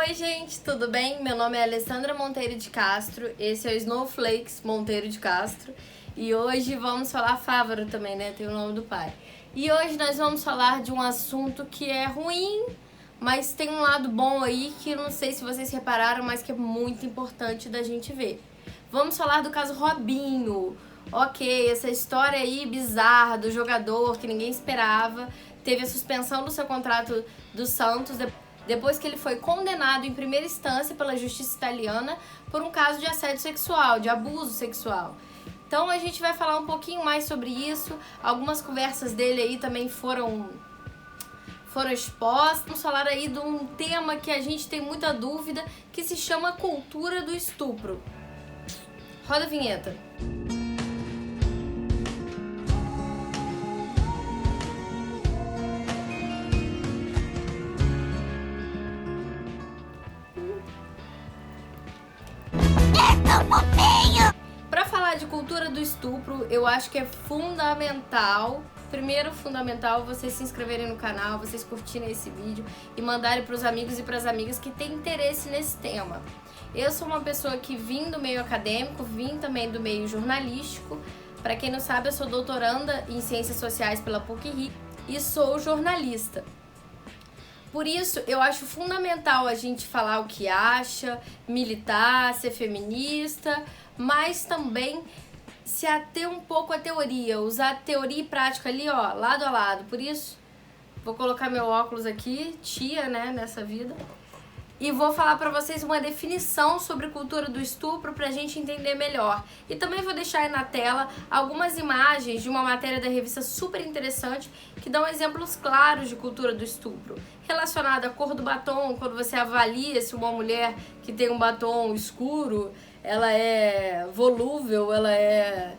Oi gente, tudo bem? Meu nome é Alessandra Monteiro de Castro, esse é o Snowflakes Monteiro de Castro e hoje vamos falar Fávaro também, né? Tem o nome do pai. E hoje nós vamos falar de um assunto que é ruim, mas tem um lado bom aí que não sei se vocês repararam, mas que é muito importante da gente ver. Vamos falar do caso Robinho. Ok, essa história aí bizarra do jogador que ninguém esperava, teve a suspensão do seu contrato do Santos depois que ele foi condenado em primeira instância pela justiça italiana por um caso de assédio sexual, de abuso sexual. Então a gente vai falar um pouquinho mais sobre isso, algumas conversas dele aí também foram expostas. Vamos falar aí de um tema que a gente tem muita dúvida, que se chama cultura do estupro. Roda a vinheta. Para falar de cultura do estupro, eu acho que é fundamental, vocês se inscreverem no canal, vocês curtirem esse vídeo e mandarem para os amigos e para as amigas que têm interesse nesse tema. Eu sou uma pessoa que vim do meio acadêmico, vim também do meio jornalístico. Para quem não sabe, eu sou doutoranda em Ciências Sociais pela PUC-Rio e sou jornalista. Por isso, eu acho fundamental a gente falar o que acha, militar, ser feminista, mas também se ater um pouco à teoria, usar teoria e prática ali, ó, lado a lado. Por isso, vou colocar meu óculos aqui, tia, né, nessa vida, e vou falar pra vocês uma definição sobre cultura do estupro pra gente entender melhor. E também vou deixar aí na tela algumas imagens de uma matéria da revista super interessante que dão exemplos claros de cultura do estupro, relacionada à cor do batom, quando você avalia se uma mulher que tem um batom escuro, ela é volúvel, ela é...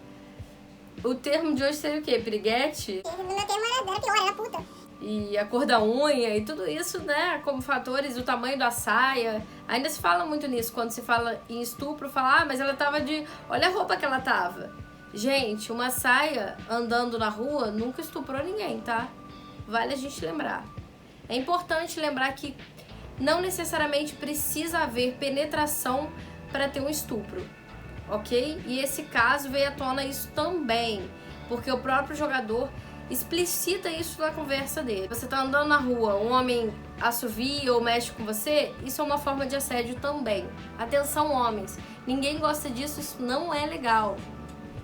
O termo de hoje seria o quê? Piriguete? No meu termo era pior, era puta. E a cor da unha e tudo isso, né, como fatores, o tamanho da saia. Ainda se fala muito nisso, quando se fala em estupro, fala, ah, mas ela tava de... Olha a roupa que ela tava. Gente, uma saia andando na rua nunca estuprou ninguém, tá? Vale a gente lembrar. É importante lembrar que não necessariamente precisa haver penetração para ter um estupro, ok? E esse caso veio à tona isso também, porque o próprio jogador explicita isso na conversa dele. Você tá andando na rua, um homem assovia ou mexe com você, isso é uma forma de assédio também. Atenção, homens, ninguém gosta disso, isso não é legal.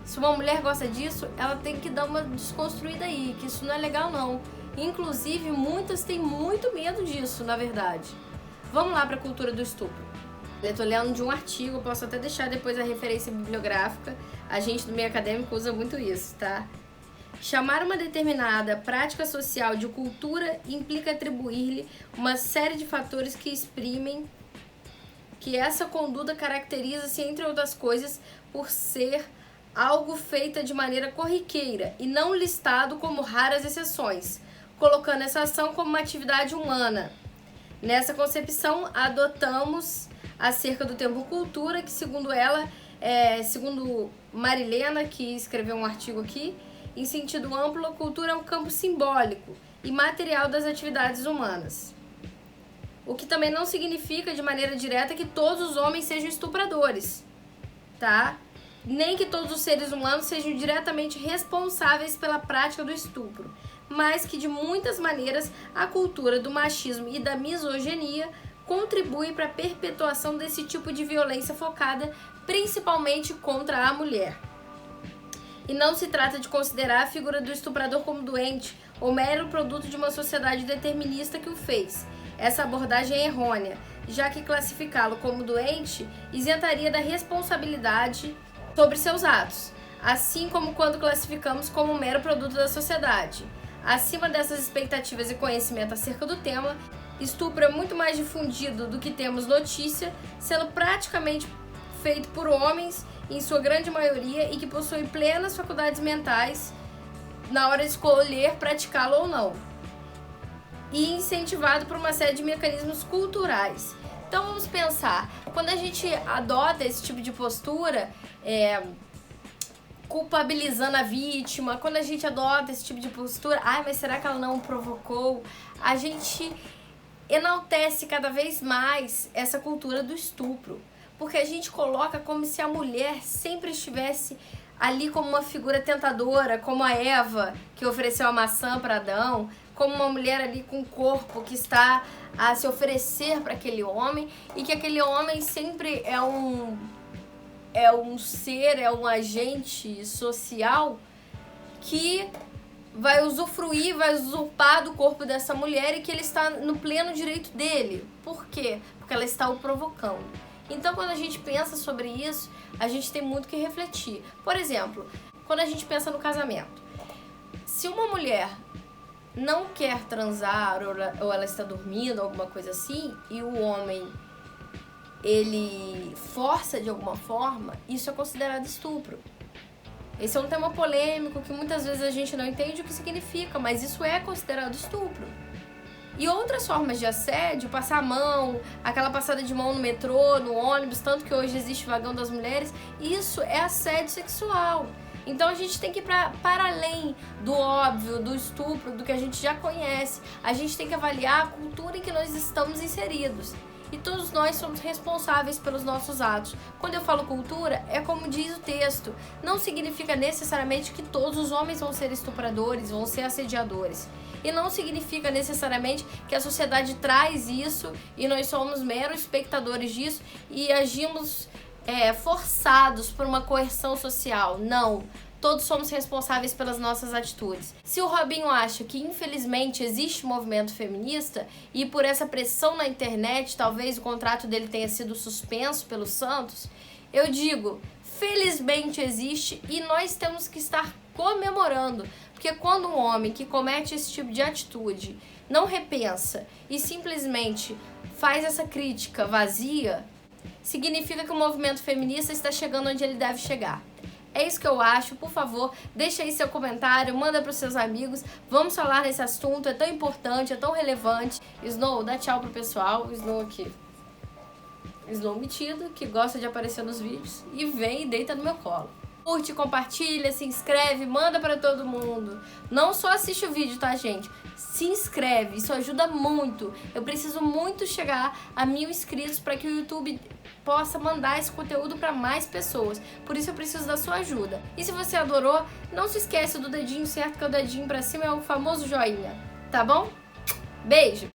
Se uma mulher gosta disso, ela tem que dar uma desconstruída aí, que isso não é legal não. Inclusive, muitas têm muito medo disso, na verdade. Vamos lá para a cultura do estupro. Eu tô lendo de um artigo, eu posso até deixar depois a referência bibliográfica. A gente do meio acadêmico usa muito isso, tá? Chamar uma determinada prática social de cultura implica atribuir-lhe uma série de fatores que exprimem que essa conduta caracteriza-se, entre outras coisas, por ser algo feita de maneira corriqueira e não listado como raras exceções, colocando essa ação como uma atividade humana. Nessa concepção, adotamos acerca do termo cultura, que segundo ela, segundo Marilena, que escreveu um artigo aqui, em sentido amplo, a cultura é um campo simbólico e material das atividades humanas. O que também não significa de maneira direta que todos os homens sejam estupradores, tá? Nem que todos os seres humanos sejam diretamente responsáveis pela prática do estupro, mas que de muitas maneiras a cultura do machismo e da misoginia contribui para a perpetuação desse tipo de violência focada principalmente contra a mulher. E não se trata de considerar a figura do estuprador como doente ou mero produto de uma sociedade determinista que o fez. Essa abordagem é errônea, já que classificá-lo como doente isentaria da responsabilidade sobre seus atos, assim como quando classificamos como um mero produto da sociedade. Acima dessas expectativas e conhecimento acerca do tema, estupro é muito mais difundido do que temos notícia, sendo praticamente feito por homens, em sua grande maioria, e que possuem plenas faculdades mentais na hora de escolher praticá-lo ou não, e incentivado por uma série de mecanismos culturais. Então vamos pensar, quando a gente adota esse tipo de postura, culpabilizando a vítima, quando a gente adota esse tipo de postura, ai, mas será que ela não provocou? A gente enaltece cada vez mais essa cultura do estupro, porque a gente coloca como se a mulher sempre estivesse ali como uma figura tentadora, como a Eva que ofereceu a maçã para Adão, como uma mulher ali com um corpo que está a se oferecer para aquele homem, e que aquele homem sempre é um ser, é um agente social que vai usufruir, vai usurpar do corpo dessa mulher, e que ele está no pleno direito dele. Por quê? Porque ela está o provocando. Então, quando a gente pensa sobre isso, a gente tem muito que refletir. Por exemplo, quando a gente pensa no casamento, se uma mulher não quer transar, ou ela está dormindo, alguma coisa assim, e o homem ele força de alguma forma, isso é considerado estupro. Esse é um tema polêmico que muitas vezes a gente não entende o que significa, mas isso é considerado estupro. E outras formas de assédio, passar a mão, aquela passada de mão no metrô, no ônibus, tanto que hoje existe vagão das mulheres, isso é assédio sexual. Então a gente tem que ir para além do óbvio, do estupro, do que a gente já conhece. A gente tem que avaliar a cultura em que nós estamos inseridos. E todos nós somos responsáveis pelos nossos atos. Quando eu falo cultura, é como diz o texto. Não significa necessariamente que todos os homens vão ser estupradores, vão ser assediadores. E não significa necessariamente que a sociedade traz isso e nós somos meros espectadores disso e agimos forçados por uma coerção social. Não. Todos somos responsáveis pelas nossas atitudes. Se o Robinho acha que, infelizmente, existe movimento feminista e por essa pressão na internet, talvez o contrato dele tenha sido suspenso pelo Santos, eu digo, felizmente existe e nós temos que estar comemorando. Porque quando um homem que comete esse tipo de atitude não repensa e simplesmente faz essa crítica vazia, significa que o movimento feminista está chegando onde ele deve chegar. É isso que eu acho. Por favor, deixa aí seu comentário, manda para os seus amigos. Vamos falar nesse assunto, é tão importante, é tão relevante. Snow, dá tchau pro pessoal. Snow aqui. Snow metido, que gosta de aparecer nos vídeos e vem e deita no meu colo. Curte, compartilha, se inscreve, manda para todo mundo. Não só assiste o vídeo, tá, gente? Se inscreve, isso ajuda muito. Eu preciso muito chegar a 1000 inscritos para que o YouTube possa mandar esse conteúdo para mais pessoas. Por isso eu preciso da sua ajuda. E se você adorou, não se esquece do dedinho certo, que é o dedinho para cima, é o famoso joinha, tá bom? Beijo!